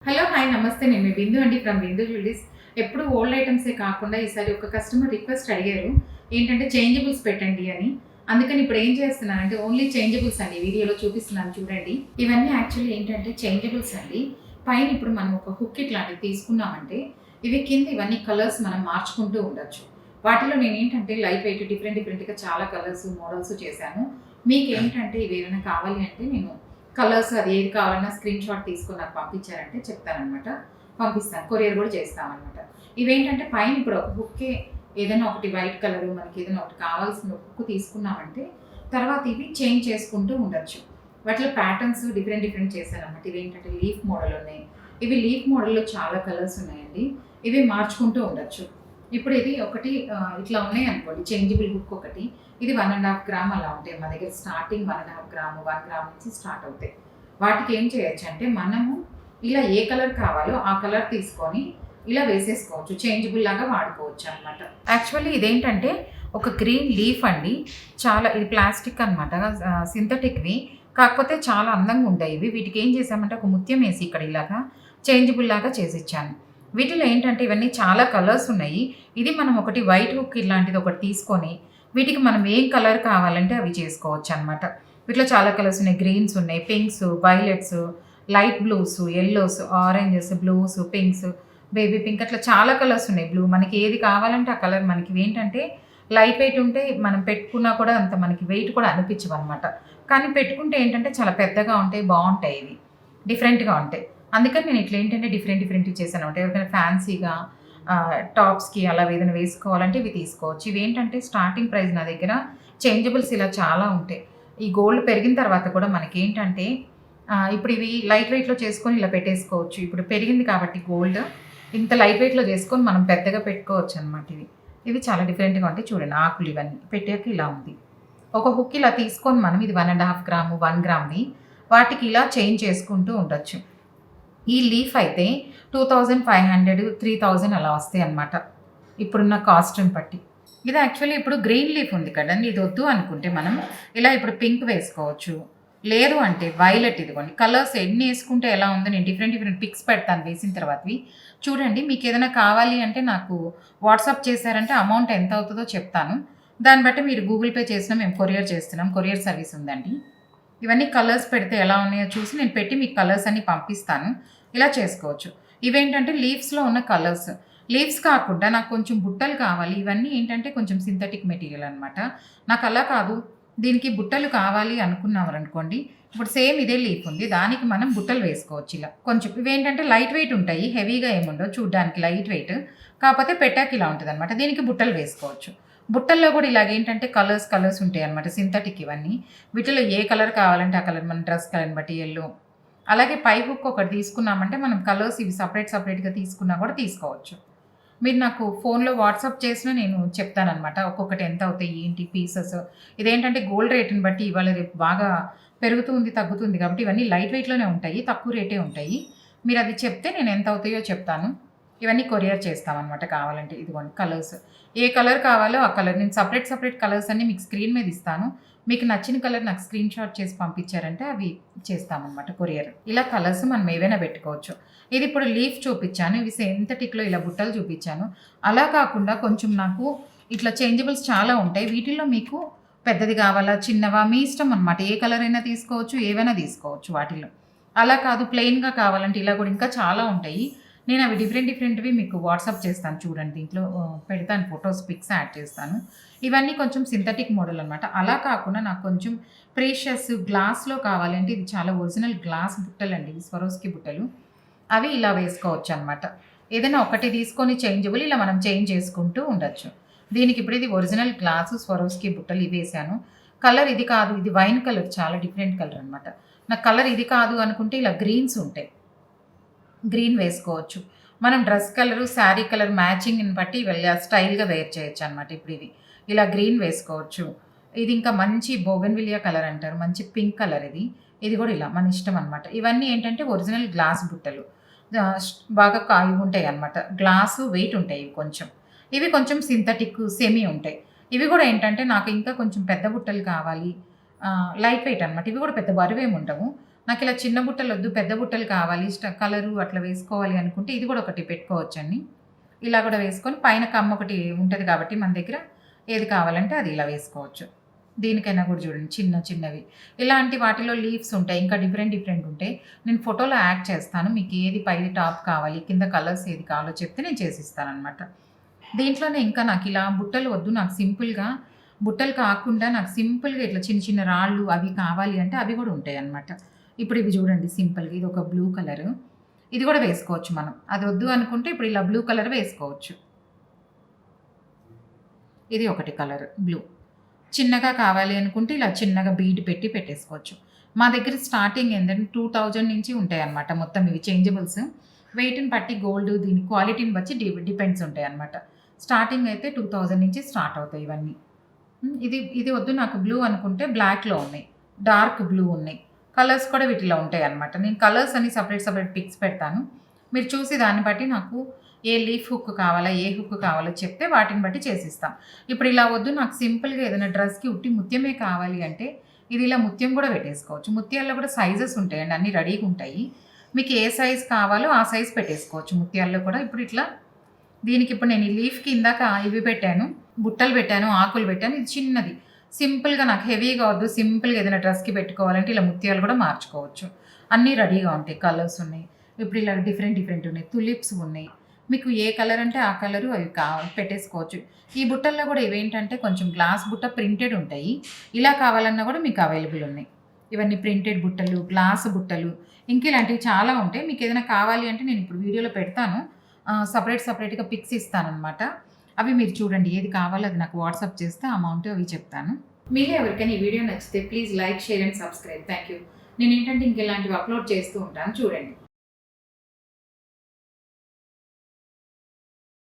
Hello! Hi! నమస్తే. నేను మీ బిందు అండి ఫ్రమ్ బిందు జ్యువెలరీస్. ఎప్పుడు ఓల్డ్ ఐటెమ్సే కాకుండా ఈసారి ఒక కస్టమర్ రిక్వెస్ట్ అడిగారు. ఏంటంటే చేంజబుల్స్ పెట్టండి అని. అందుకని ఇప్పుడు ఏం చేస్తున్నానంటే ఓన్లీ చేంజబుల్స్ అండి. వీడియోలో చూపిస్తున్నాను చూడండి. ఇవన్నీ యాక్చువల్లీ ఏంటంటే చేంజబుల్స్ అండి. పైన ఇప్పుడు మనం ఒక హుక్ ఇట్లాంటిది తీసుకున్నామంటే ఇవి కింద ఇవన్నీ కలర్స్ మనం మార్చుకుంటూ ఉండొచ్చు. వాటిలో నేనేంటంటే లైట్ వెయిట్ డిఫరెంట్‌గా చాలా కలర్స్, మోడల్స్ చేశాను. మీకేంటంటే ఇవేమైనా కావాలి అంటే నేను కలర్స్ అది ఏది కావాలన్నా స్క్రీన్ షాట్ తీసుకొని నాకు పంపించారంటే చెప్తాననమాట. పంపిస్తాను. కొరియర్ కూడా చేస్తామనమాట. ఇవేంటంటే పైన ఇప్పుడు ఒక హుక్కే ఏదైనా ఒకటి వైట్ కలరు మనకేదైనా ఒకటి కావాల్సిన హుక్ తీసుకున్నామంటే తర్వాత ఇవి చేంజ్ చేసుకుంటూ ఉండొచ్చు. వాటిలో ప్యాటర్న్స్ డిఫరెంట్ చేశాననమాట. ఇవేంటంటే లీఫ్ మోడల్ ఉన్నాయి. ఇవి లీఫ్ మోడల్‌లో చాలా కలర్స్ ఉన్నాయండి. ఇవి మార్చుకుంటూ ఉండొచ్చు. ఇప్పుడు ఇది ఒకటి ఇట్లా ఉన్నాయనుకోండి చేంజబుల్ హుక్ ఒకటి. ఇది 1½ గ్రామ్ అలా ఉంటాయి. మా దగ్గర స్టార్టింగ్ 1½ గ్రాము, 1 గ్రామ్ నుంచి స్టార్ట్ అవుతాయి. వాటికి ఏం చేయొచ్చంటే మనము ఇలా ఏ కలర్ కావాలో ఆ కలర్ తీసుకొని ఇలా వేసేసుకోవచ్చు. చేంజబుల్ లాగా వాడుకోవచ్చు అనమాట. యాక్చువల్లీ ఇదేంటంటే ఒక గ్రీన్ లీఫ్ అండి. చాలా ఇది ప్లాస్టిక్ అనమాట. సింథటిక్‌వి. కాకపోతే చాలా అందంగా ఉంటాయి ఇవి. వీటికి ఏం చేశామంటే ఒక ముత్యం వేసి ఇక్కడ ఇలాగా చేంజబుల్ లాగా చేసిచ్చాను. వీటిలో ఏంటంటే ఇవన్నీ చాలా కలర్స్ ఉన్నాయి. ఇది మనం ఒకటి వైట్ హుక్ ఇలాంటిది ఒకటి తీసుకొని వీటికి మనం ఏం కలర్ కావాలంటే అవి చేసుకోవచ్చనమాట. వీటిలో చాలా కలర్స్ ఉన్నాయి. గ్రీన్స్ ఉన్నాయి, pinks, violets, light blues, yellows, oranges, blues, pinks, baby pink అట్లా చాలా కలర్స్ ఉన్నాయి. బ్లూ మనకి ఏది కావాలంటే ఆ కలర్ మనకి ఏంటంటే లైట్ వెయిట్ ఉంటే మనం పెట్టుకున్నా కూడా అంత మనకి వెయిట్ కూడా అనిపించవనమాట. కానీ పెట్టుకుంటే ఏంటంటే చాలా పెద్దగా ఉంటాయి, బావుంటాయి ఇవి. డిఫరెంట్‌గా ఉంటాయి. అందుకని నేను ఇట్లా ఏంటంటే డిఫరెంట్‌గా చేశాననమాట. ఎవరికైనా ఫ్యాన్సీగా టాప్స్‌కి అలా ఏదైనా వేసుకోవాలంటే ఇవి తీసుకోవచ్చు. ఇవేంటంటే స్టార్టింగ్ ప్రైస్ నా దగ్గర చేంజబుల్స్ ఇలా చాలా ఉంటాయి. ఈ గోల్డ్ పెరిగిన తర్వాత కూడా మనకేంటంటే ఇప్పుడు ఇవి లైట్ వెయిట్‌లో చేసుకొని ఇలా పెట్టేసుకోవచ్చు. ఇప్పుడు పెరిగింది కాబట్టి గోల్డ్ ఇంత లైట్ వెయిట్‌లో చేసుకొని మనం పెద్దగా పెట్టుకోవచ్చనమాట ఇవి. ఇవి చాలా డిఫరెంట్‌గా ఉంటాయి. చూడండి ఆకులు ఇవన్నీ పెట్టాక ఇలా ఉంది. ఒక హుక్ ఇలా తీసుకొని మనం ఇది 1½ గ్రాము, 1 గ్రామ్‌ని వాటికి ఇలా చేంజ్ చేసుకుంటూ ఉండొచ్చు. ఈ లీఫ్ అయితే 2500, 3000 అలా వస్తాయన్నమాట. ఇప్పుడున్న కాస్ట్‌ని బట్టి. ఇది యాక్చువల్లీ ఇప్పుడు గ్రీన్ లీఫ్ ఉంది కదండీ! ఇది వద్దు అనుకుంటే మనం ఇలా ఇప్పుడు పింక్ వేసుకోవచ్చు. లేదు అంటే వైలెట్ ఇదిగోండి. కలర్స్ ఎన్ని యేసుకుంటే ఎలా ఉందో నేను డిఫరెంట్ పిక్స్ పెడతాను వేసిన తర్వాతవి. చూడండి మీకేదైనా కావాలి అంటే నాకు వాట్సాప్ చేశారంటే అమౌంట్ ఎంత అవుతదో చెప్తాను. దాన్ని బట్టి మీరు గూగుల్ పే చేసినా మేము కొరియర్ చేస్తున్నాం. కొరియర్ సర్వీస్ ఉందండి. ఇవన్నీ కలర్స్ పెడితే ఎలా ఉన్నాయో చూసి నేను పెట్టి మీకు కలర్స్ అన్నీ పంపిస్తాను. ఇలా చేసుకోవచ్చు. ఇవేంటంటే లీవ్స్‌లో ఉన్న కలర్స్. లీవ్స్ కాకుండా నాకు కొంచెం బుట్టలు కావాలి. ఇవన్నీ ఏంటంటే కొంచెం సింథటిక్ మెటీరియల్ అనమాట. నాకు అలా కాదు, దీనికి బుట్టలు కావాలి అనుకున్నామనుకోండి, ఇప్పుడు సేమ్ ఇదే లీఫ్ ఉంది. దానికి మనం బుట్టలు వేసుకోవచ్చు ఇలా. కొంచెం ఇవేంటంటే లైట్ వెయిట్ ఉంటాయి. హెవీగా ఏముండవు. చూడ్డానికి లైట్ వెయిట్. కాకపోతే పెట్టాక ఇలా ఉంటదనమాట. దీనికి బుట్టలు వేసుకోవచ్చు. బుట్టల్లో కూడా ఇలాగేంటంటే కలర్స్ ఉంటాయన్నమాట. సింథటిక్ ఇవన్నీ. వీటిలో ఏ కలర్ కావాలంటే ఆ కలర్ మన డ్రెస్ కలర్‌ని బట్టి యెల్లో. అలాగే పై హుక్ ఒకటి తీసుకున్నామంటే మనం కలర్స్ ఇవి సెపరేట్‌గా తీసుకున్నా కూడా తీసుకోవచ్చు. మీరు నాకు ఫోన్‌లో వాట్సాప్ చేసినా నేను చెప్తాననమాట. ఒక్కొక్కటి ఎంత అవుతాయి, ఏంటి పీసెస్. ఇదేంటంటే గోల్డ్ రేట్‌ని బట్టి ఇవాళ రేపు బాగా పెరుగుతుంది, తగ్గుతుంది కాబట్టి ఇవన్నీ లైట్ వెయిట్‌లోనే ఉంటాయి. తక్కువ రేటే ఉంటాయి. మీరది చెప్తే నేను ఎంత అవుతాయో చెప్తాను. ఇవన్నీ కొరియర్ చేస్తామనమాట కావాలంటే. ఇదిగోండి కలర్స్. ఏ కలర్ కావాలో ఆ కలర్ నేను సెపరేట్ కలర్స్ అన్నీ మీకు స్క్రీన్ మీద ఇస్తాను. మీకు నచ్చిన కలర్ నాకు స్క్రీన్ షాట్ చేసి పంపించారంటే అవి చేస్తామనమాట కొరియర్. ఇలా కలర్స్ మనం ఏవైనా పెట్టుకోవచ్చు. ఇది ఇప్పుడు లీఫ్ చూపిచ్చాను. ఇవి సింథటిక్‌లో ఇలా బుట్టలు చూపిచ్చాను. అలా కాకుండా కొంచెం నాకు ఇట్లా చేంజబుల్స్ చాలా ఉంటాయి. వీటిల్లో మీకు పెద్దది కావాలా, చిన్నవా మీ ఇష్టం అనమాట. ఏ కలర్ అయినా తీసుకోవచ్చు, ఏవైనా తీసుకోవచ్చు వాటిల్లో. అలా కాదు ప్లెయిన్‌గా కావాలంటే ఇలా కూడా ఇంకా చాలా ఉంటాయి. నేను అవి డిఫరెంట్‌వి మీకు వాట్సాప్ చేస్తాను చూడండి. దీంట్లో పెడతాను ఫోటోస్, పిక్స్ యాడ్ చేస్తాను. ఇవన్నీ కొంచెం సింథటిక్ మోడల్ అనమాట. అలా కాకుండా నాకు కొంచెం ప్రీషియస్ గ్లాస్‌లో కావాలంటే ఇది చాలా ఒరిజినల్ గ్లాస్ బుట్టలండి. ఇవి స్వరోస్కి బుట్టలు. అవి ఇలా వేసుకోవచ్చనమాట. ఏదైనా ఒకటి తీసుకొని చేంజబుల్ ఇలా మనం చేంజ్ చేసుకుంటూ ఉండొచ్చు. దీనికి ఇప్పుడు ఇది ఒరిజినల్ గ్లాసు స్వరోస్కి బుట్టలు ఇవేశాను. కలర్ ఇది కాదు, ఇది వైన్ కలర్ చాలా డిఫరెంట్ కలర్ అనమాట. నాకు కలర్ ఇది కాదు అనుకుంటే ఇలా గ్రీన్స్ ఉంటాయి. గ్రీన్ వేసుకోవచ్చు. మనం డ్రెస్ కలరు, శారీ కలర్ మ్యాచింగ్‌ని బట్టి స్టైల్‌గా వేర్ చేయొచ్చనమాట ఇప్పుడివి. ఇలా గ్రీన్ వేసుకోవచ్చు. ఇది ఇంకా మంచి బోగన్‌విలియా కలర్ అంటారు. మంచి పింక్ కలర్ ఇది. ఇది గూడా ఇలా మన ఇష్టం అనమాట. ఇవన్నీ ఏంటంటే ఒరిజినల్ గ్లాస్ బుట్టలు. బాగా ఉంటాయనమాట. గ్లాసు వెయిట్ ఉంటాయి ఇవి కొంచెం. ఇవి కొంచెం సింథటిక్, సెమీ ఉంటాయి. ఇవి గూడా ఏంటంటే నాకు ఇంకా కొంచెం పెద్ద బుట్టలు కావాలి. లైట్ వెయిట్ అనమాట. ఇవి గూడా పెద్ద బరువేమి ఉండవు. నాకు ఇలా చిన్న బుట్టలు వద్దు, పెద్ద బుట్టలు కావాలి, కలరు అట్లా వేసుకోవాలి అనుకుంటే ఇది కూడా ఒకటి పెట్టుకోవచ్చండి. ఇలా కూడా వేసుకొని పైన కమ్మ ఒకటి ఉంటుంది కాబట్టి మన దగ్గర ఏది కావాలంటే అది ఇలా వేసుకోవచ్చు. దీనికైనా కూడా చూడండి చిన్న చిన్నవి ఇలాంటి వాటిలో లీవ్స్ ఉంటాయి, ఇంకా డిఫరెంట్ డిఫరెంట్ ఉంటాయి. నేను ఫోటోలో యాడ్ చేస్తాను, మీకు ఏది పైది టాప్ కావాలి, కింద కలర్స్ ఏది కావాలో చెప్తే నేను చేసిస్తాను అనమాట. దీంట్లోనే ఇంకా నాకు ఇలా బుట్టలు వద్దు, నాకు సింపుల్గా బుట్టలు కాకుండా నాకు సింపుల్గా ఇట్లా చిన్న చిన్న రాళ్ళు అవి కావాలి అంటే అవి కూడా ఉంటాయి అన్నమాట. ఇప్పుడు ఇవి చూడండి సింపుల్గా, ఇది ఒక బ్లూ కలరు, ఇది కూడా వేసుకోవచ్చు మనం. అది వద్దు అనుకుంటే ఇప్పుడు ఇలా బ్లూ కలర్ వేసుకోవచ్చు. ఇది ఒకటి కలర్ బ్లూ. చిన్నగా కావాలి అనుకుంటే ఇలా చిన్నగా బీడ్ పెట్టి పెట్టేసుకోవచ్చు. మా దగ్గర స్టార్టింగ్ ఏంటంటే 2000 నుంచి ఉంటాయి అన్నమాట. మొత్తం ఇవి చేంజబుల్స్, వెయిట్ని బట్టి గోల్డ్ దీని క్వాలిటీని బట్టి డిపెండ్స్ ఉంటాయి అన్నమాట. స్టార్టింగ్ అయితే 2000 నుంచి స్టార్ట్ అవుతాయి ఇవన్నీ. ఇది ఇది వద్దు నాకు బ్లూ అనుకుంటే బ్లాక్లో ఉన్నాయి, డార్క్ బ్లూ ఉన్నాయి. కలర్స్ కూడా వీటిలో ఉంటాయి అన్నమాట. నేను కలర్స్ అని సపరేట్ పిక్స్ పెడతాను, మీరు చూసి దాన్ని బట్టి నాకు ఏ లీఫ్ హుక్ కావాలా, ఏ హుక్ కావాలో చెప్తే వాటిని బట్టి చేసిస్తాం. ఇప్పుడు ఇలా వద్దు నాకు సింపుల్గా ఏదైనా డ్రెస్కి ఉట్టి ముత్యమే కావాలి అంటే ఇది ఇలా ముత్యం కూడా పెట్టేసుకోవచ్చు. ముత్యాల్లో కూడా సైజెస్ ఉంటాయండి, అన్నీ రెడీగా ఉంటాయి. మీకు ఏ సైజ్ కావాలో ఆ సైజ్ పెట్టేసుకోవచ్చు ముత్యాల్లో కూడా. ఇప్పుడు ఇట్లా దీనికి ఇప్పుడు నేను ఈ లీఫ్కి ఇందాక ఇవి పెట్టాను, బుట్టలు పెట్టాను, ఆకులు పెట్టాను. ఇది చిన్నది సింపుల్గా నాకు హెవీగా వద్దు, సింపుల్గా ఏదైనా డ్రెస్కి పెట్టుకోవాలంటే ఇలా ముత్యాలు కూడా మార్చుకోవచ్చు. అన్నీ రెడీగా ఉంటాయి, కలర్స్ ఉన్నాయి. ఇప్పుడు ఇలా డిఫరెంట్ ఉన్నాయి, తులిప్స్ ఉన్నాయి. మీకు ఏ కలర్ అంటే ఆ కలరు అవి పెట్టేసుకోవచ్చు. ఈ బుట్టల్లో కూడా ఇవేంటంటే కొంచెం గ్లాస్ బుట్ట ప్రింటెడ్ ఉంటాయి, ఇలా కావాలన్నా కూడా మీకు అవైలబుల్ ఉన్నాయి. ఇవన్నీ ప్రింటెడ్ బుట్టలు, గ్లాస్ బుట్టలు, ఇంక ఇలాంటివి చాలా ఉంటాయి. మీకు ఏదైనా కావాలి అంటే నేను ఇప్పుడు వీడియోలో పెడతాను, సపరేట్గా పిక్స్ ఇస్తానన్నమాట. అవి మీరు చూడండి, ఏది కావాలో అది నాకు వాట్సాప్ చేస్తే అమౌంట్ అవి చెప్తాను. మీరే ఎవరికైనా ఈ వీడియో నచ్చితే please like, share and subscribe. Thank you. నేను ఏంటంటే ఇంక ఇలాంటివి అప్లోడ్ చేస్తూ ఉంటాను, చూడండి.